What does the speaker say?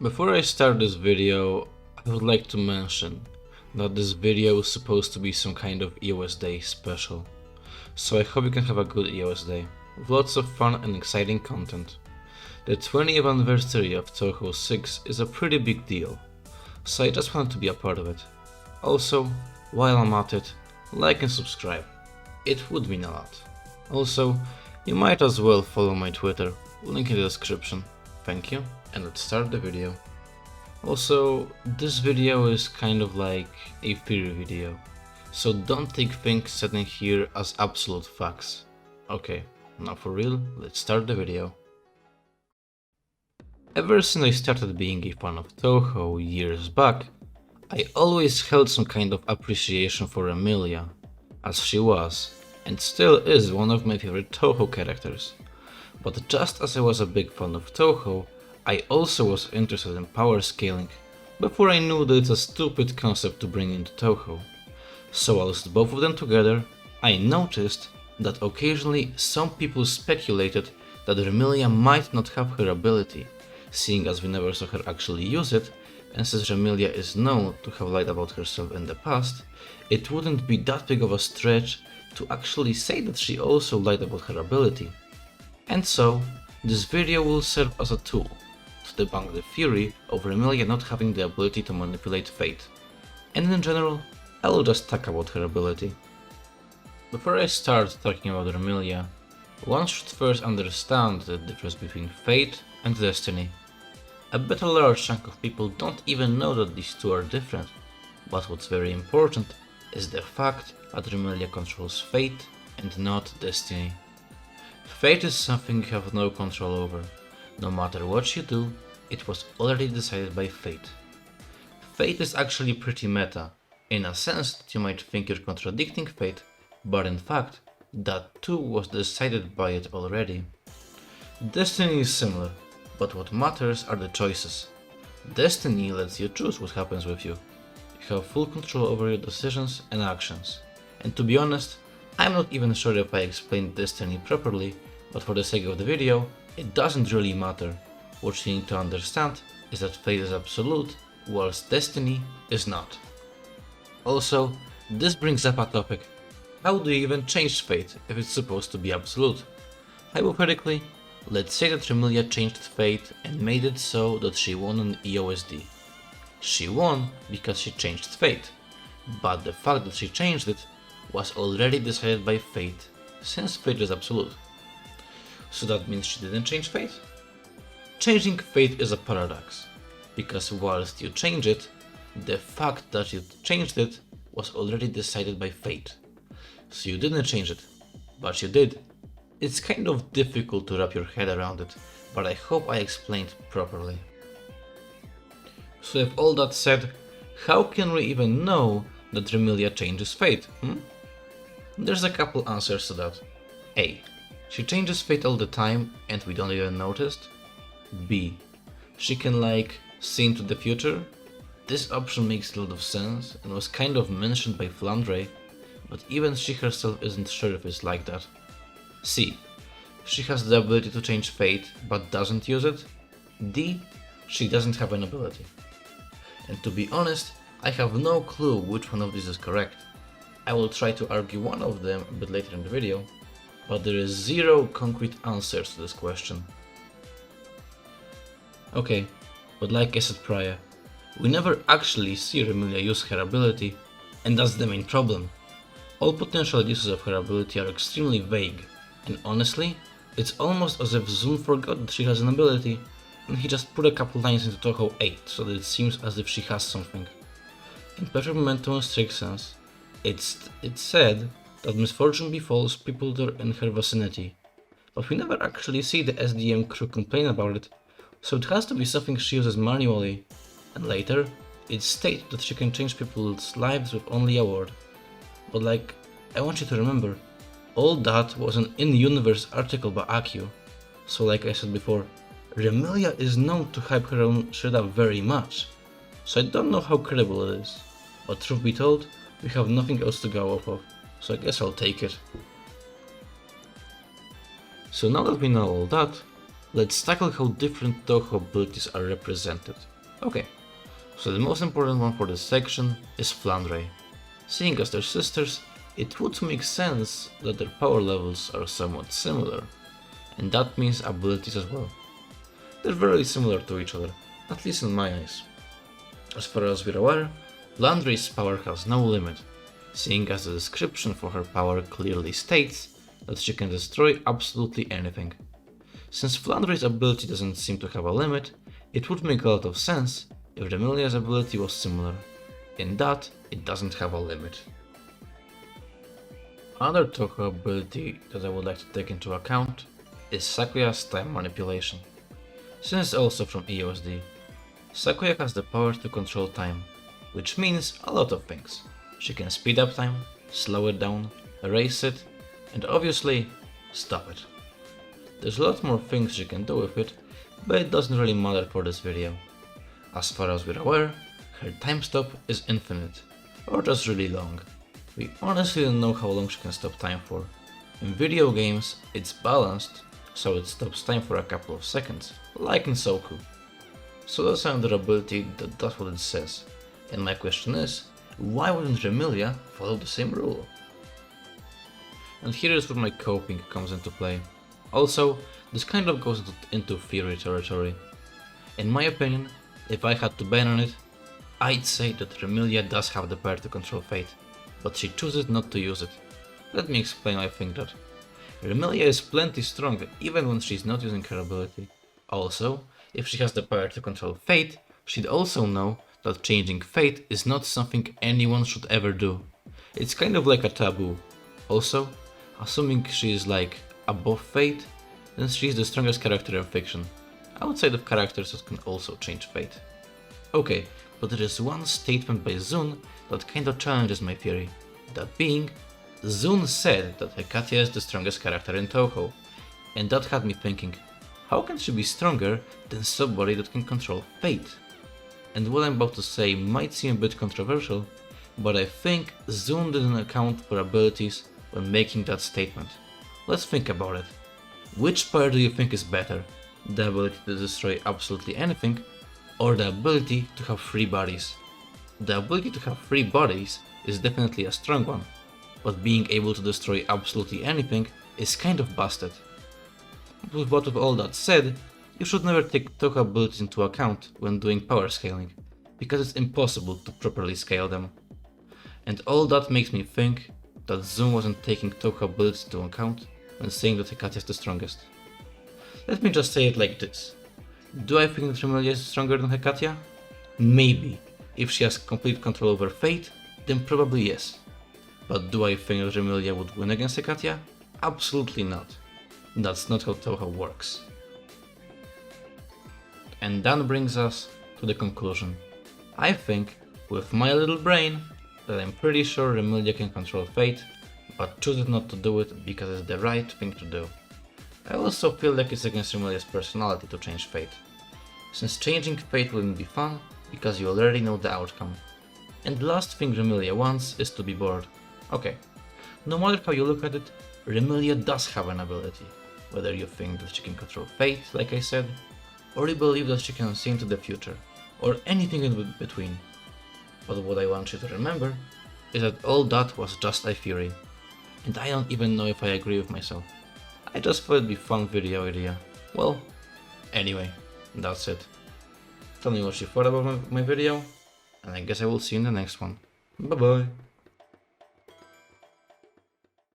Before I start this video, I would like to mention that this video is supposed to be some kind of EosDay special. So I hope you can have a good EosDay, with lots of fun and exciting content. The 20th anniversary of Touhou 6 is a pretty big deal, so I just wanted to be a part of it. Also, while I'm at it, like and subscribe. It would mean a lot. Also, you might as well follow my Twitter, link in the description. Thank you, and let's start the video. Also, this video is kind of like a theory video, so don't take things said in here as absolute facts. Okay, now for real, let's start the video. Ever since I started being a fan of Touhou years back, I always held some kind of appreciation for Remilia, as she was, and still is, one of my favorite Touhou characters. But just as I was a big fan of Touhou, I also was interested in power scaling, before I knew that it's a stupid concept to bring into Touhou. So whilst both of them together, I noticed that occasionally some people speculated that Remilia might not have her ability, seeing as we never saw her actually use it, and since Remilia is known to have lied about herself in the past, it wouldn't be that big of a stretch to actually say that she also lied about her ability. And so, this video will serve as a tool to debunk the theory of Remilia not having the ability to manipulate fate. And in general, I will just talk about her ability. Before I start talking about Remilia, one should first understand the difference between fate and destiny. I bet a large chunk of people don't even know that these two are different, but what's very important is the fact that Remilia controls fate and not destiny. Fate is something you have no control over. No matter what you do, it was already decided by fate. Fate is actually pretty meta, in a sense that you might think you're contradicting fate, but in fact, that too was decided by it already. Destiny is similar, but what matters are the choices. Destiny lets you choose what happens with you. You have full control over your decisions and actions. And to be honest, I'm not even sure if I explained destiny properly, but for the sake of the video, it doesn't really matter. What you need to understand is that fate is absolute, whilst destiny is not. Also, this brings up a topic. How do you even change fate if it's supposed to be absolute? Hypothetically, let's say that Remilia changed fate and made it so that she won an EosD. She won because she changed fate, but the fact that she changed it was already decided by fate, since fate is absolute. So that means she didn't change fate? Changing fate is a paradox, because whilst you change it, the fact that you changed it was already decided by fate. So you didn't change it, but you did. It's kind of difficult to wrap your head around it, but I hope I explained properly. So with all that said, how can we even know that Remilia changes fate? There's a couple answers to that. A. She changes fate all the time and we don't even notice. B. She can see into the future. This option makes a lot of sense and was kind of mentioned by Flandre, but even she herself isn't sure if it's like that. C. She has the ability to change fate but doesn't use it. D. She doesn't have an ability. And to be honest, I have no clue which one of these is correct. I will try to argue one of them a bit later in the video, but there is zero concrete answers to this question. Okay, but like I said prior, we never actually see Remilia use her ability, and that's the main problem. All potential uses of her ability are extremely vague, and honestly, it's almost as if Zoom forgot that she has an ability, and he just put a couple lines into Touhou 8 so that it seems as if she has something. In perfect momentum strict sense, it's said that misfortune befalls people that are in her vicinity, but we never actually see the SDM crew complain about it, so it has to be something she uses manually, and later, it's stated that she can change people's lives with only a word. But I want you to remember, all that was an in-universe article by Akio, so like I said before, Remilia is known to hype her own shit up very much, so I don't know how credible it is, but truth be told, we have nothing else to go off of, so I guess I'll take it. So now that we know all that, let's tackle how different Touhou abilities are represented. Okay, so the most important one for this section is Flandre. Seeing as they're sisters, it would make sense that their power levels are somewhat similar, and that means abilities as well. They're very similar to each other, at least in my eyes. As far as we're aware, Flandre's power has no limit, seeing as the description for her power clearly states that she can destroy absolutely anything. Since Flandre's ability doesn't seem to have a limit, it would make a lot of sense if Remilia's ability was similar, in that it doesn't have a limit. Another Touhou ability that I would like to take into account is Sakuya's time manipulation. Since also from EosDay, Sakuya has the power to control time, which means a lot of things. She can speed up time, slow it down, erase it, and obviously stop it. There's a lot more things she can do with it, but it doesn't really matter for this video. As far as we're aware, her time stop is infinite, or just really long. We honestly don't know how long she can stop time for. In video games, it's balanced, so it stops time for a couple of seconds, like in Touhou. So that's another ability that does what it says. And my question is, why wouldn't Remilia follow the same rule? And here is where my coping comes into play. Also, this kind of goes into theory territory. In my opinion, if I had to bet on it, I'd say that Remilia does have the power to control fate, but she chooses not to use it. Let me explain why I think that. Remilia is plenty strong even when she's not using her ability. Also, if she has the power to control fate, she'd also know that changing fate is not something anyone should ever do. It's kind of like a taboo. Also, assuming she is like above fate, then she's the strongest character in fiction, outside of characters that can also change fate. Okay, but there is one statement by Zun that kinda challenges my theory. That being, Zun said that Hekatia is the strongest character in Touhou, and that had me thinking, how can she be stronger than somebody that can control fate? And what I'm about to say might seem a bit controversial, but I think Zun didn't account for abilities when making that statement. Let's think about it. Which power do you think is better? The ability to destroy absolutely anything, or the ability to have 3 bodies? The ability to have 3 bodies is definitely a strong one, but being able to destroy absolutely anything is kind of busted. But with all that said, you should never take Touhou abilities into account when doing power scaling, because it's impossible to properly scale them. And all that makes me think that Zun wasn't taking Touhou abilities into account when saying that Hekatia is the strongest. Let me just say it like this. Do I think that Remilia is stronger than Hekatia? Maybe. If she has complete control over fate, then probably yes. But do I think that Remilia would win against Hekatia? Absolutely not. That's not how Touhou works. And that brings us to the conclusion. I think, with my little brain, that I'm pretty sure Remilia can control fate, but chooses not to do it because it's the right thing to do. I also feel like it's against Remilia's personality to change fate, since changing fate wouldn't be fun because you already know the outcome. And the last thing Remilia wants is to be bored. Okay, no matter how you look at it, Remilia does have an ability, whether you think that she can control fate, like I said, or you believe that she can see into the future, or anything in between. But what I want you to remember is that all that was just a theory, and I don't even know if I agree with myself. I just thought it'd be a fun video idea. Well, anyway, that's it. Tell me what you thought about my video, and I guess I will see you in the next one. Bye bye!